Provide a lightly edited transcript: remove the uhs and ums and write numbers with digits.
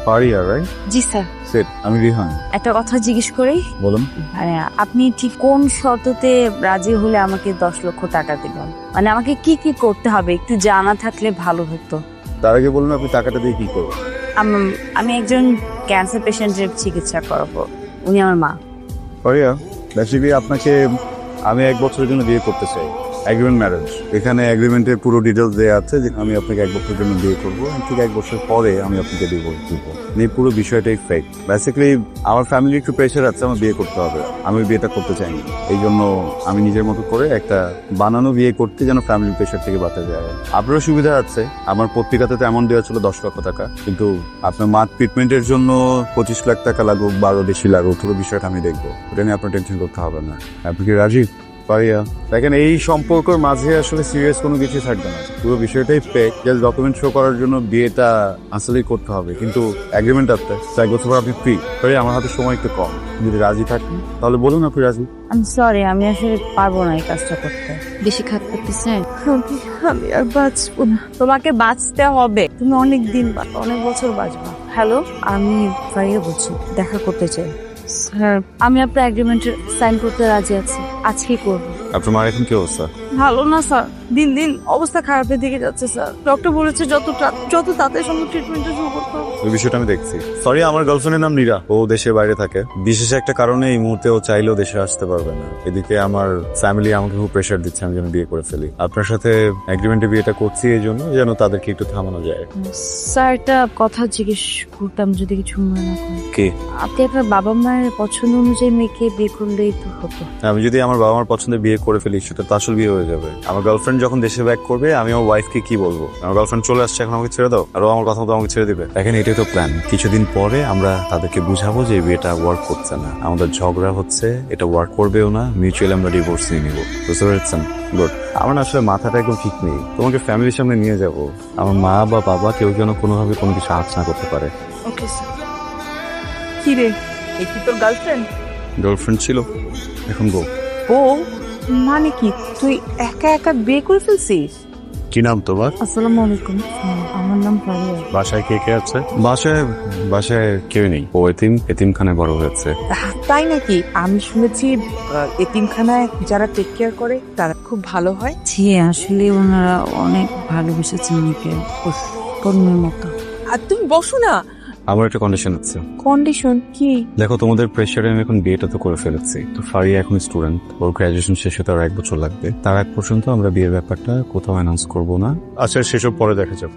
Faria right? জি sir. Set, আমি রিহান। একটা কথা জিজ্ঞেস করি, বলুন। মানে আপনি ঠিক কোন শর্ততে রাজি হলে আমাকে 10 লক্ষ টাকা দিবেন? মানে আমাকে কি কি করতে হবে একটু জানা থাকলে ভালো হতো। তার আগে বলুন আপনি টাকাটা দিয়ে কি করবেন? আমি একজন ক্যান্সার পেশেন্টের চিকিৎসা করাবো, উনি আমার মা। ফারিয়া, বেসিক্যালি আপনাকে আমি 1 বছরের জন্য বিয়ে করতে চাই, এগ্রিমেন্ট ম্যারেজ। এখানে এগ্রিমেন্টের পুরো ডিটেলস দেওয়া আছে যে আমি আপনাকে 1 বছরের জন্য বিয়ে করবো, ঠিক 1 বছর পরে আমি আপনাকে ডিভোর্স দিব। এই পুরো বিষয়টাই ফেক। বেসিক্যালি আমার ফ্যামিলি একটু প্রেশার আছে, আমার বিয়ে করতে হবে, আমি বিয়েটা করতে চাইনি। এই জন্য আমি নিজের মতো করে একটা বানানো বিয়ে করতে যেন ফ্যামিলি প্রেশার থেকে বাঁচা যায়। আপনারও সুবিধা আছে, আমার পত্রিকাতে তো এমন দেওয়া ছিল 10 লক্ষ টাকা, কিন্তু আপনার মার ট্রিটমেন্টের জন্য 25 লাখ টাকা লাগুক বা আরো বেশি লাগুক, পুরো বিষয়টা আমি দেখবো, ওটা নিয়ে আপনার টেনশন করতে হবে না। আপনি কি রাজি? পারিয়া, দেখেন এই সম্পর্কের মাঝে আসলে সিরিয়াস কোনো কিছু থাকবে না, পুরো বিষয়টাই ফেক। জাস্ট ডকুমেন্ট শো করার জন্য বিয়েটা আসলেই করতে হবে, কিন্তু এগ্রিমেন্ট আছে 1 বছর পর আপনি ফ্রি। পারিয়া, আমার হাতে সময় একটু কম, যদি রাজি থাকেন তাহলে বলুন আপনি রাজি। আমি সরি, আমি আসলে পারবো না এই কাজটা করতে। বেশি খাত করতেছেন, আমি আর বাঁচবো না। তোমাকে বাঁচতে হবে, তুমি অনেক দিন অনেক বছর বাঁচবা। হ্যালো, আমি ফারিয়া বলছি, দেখা করতে চাই। স্যার, আমি আপনার এগ্রিমেন্টে সাইন করতে রাজি আছি, আজকেই করবো। আপনার মার এখন কি অবস্থা? ভালো না স্যার, দিন দিন অবস্থা খারাপের দিকে যাচ্ছে স্যার। ডক্টর বলেছে যত তাড়াতাড়ি সম্ভব ট্রিটমেন্টটা শুরু করতে হবে। ওই বিষয়টা আমি দেখছি। সরি, আমার গার্লফ্রেন্ডের নাম নীরা, ও দেশের বাইরে থাকে। বিশেষ একটা কারণে এই মুহূর্তে ও চাইলেও দেশে আসতে পারবে না। এদিকে আমার ফ্যামিলি আমাকে খুব প্রেশার দিচ্ছে আমি যেন বিয়ে করে ফেলি। আপনার সাথে এগ্রিমেন্টে বিয়েটা করছি এই জন্য যেন তাদেরকে একটু থামানো যায়। স্যার, একটা কথা জিজ্ঞেস করতাম যদি কিছু মনে না করেন। কি? আপনি আপনার বাবা মায়ের পছন্দ অনুযায়ী মেয়েকে বিয়ে করলেই তো হতো। আমি যদি আমার বাবা মার পছন্দের বিয়ে করে ফেলি সেটা তো আসল বিয়ে হয়ে যাবে। আমার গার্লফ্রেন্ড যখন দেশে ব্যাক করবে আমি আমার ওয়াইফকে কি বলবো? আমার গার্লফ্রেন্ড চলে আসছে, এখন আমাকে ছেড়ে দাও, আর ও আমার কথা মতো আমাকে ছেড়ে দিবে? দেখেন, এটাই তো প্ল্যান। কিছুদিন পরে আমরা তাদেরকে বুঝাবো যে এই বিয়েটা ওয়ার্ক করছে না, আমাদের ঝগড়া হচ্ছে, এটা ওয়ার্ক করবেও না, মিউচুয়ালি আমরা ডিভোর্স নিয়ে নিবো। বুঝতে পেরেছেন? গুড। আমার আসলে মাথাটা একদম ঠিক নেই, তোমাকে ফ্যামিলির সামনে নিয়ে যাব। আমার মা বা বাবা কেউ যেন কোনোভাবে কোনো কিছু আঁচ না করতে পারে। Okay sir. কি রে, এই কি তোর গার্লফ্রেন্ড? গার্লফ্রেন্ড ছিল, এখন বউ। ও মানে কি, তুই একা একা বিয়ে করে ফেলছিস? কি নাম তোমার? আসসালামু আলাইকুম, আমার নাম ফারিয়া। বাসায় কে কে আছে? বাসায় কেউ নেই, ও এতিমখানায় বড় হয়েছে। তাই নাকি? আমি শুনেছি এতিমখানায় যারা টেক কেয়ার করে তারা খুব ভালো হয়। জি, আসলে ওনারা অনেক ভালোবেসেছেন মেয়েকে, কর্মের মতো। আর তুমি বসো না। আমার একটা কন্ডিশন আছে। কন্ডিশন কি? দেখো, তোমাদের প্রেশারে আমি এখন বিয়েটা তো করে ফেলেছি, তো ফারিয়া এখন স্টুডেন্ট, ওর গ্রাজুয়েশন শেষ হতে আর 1 বছর লাগবে। তার আগ পর্যন্ত আমরা বিয়ের ব্যাপারটা কোথাও অ্যানাউন্স করবো না। আচ্ছা, সেসব পরে দেখা যাবে।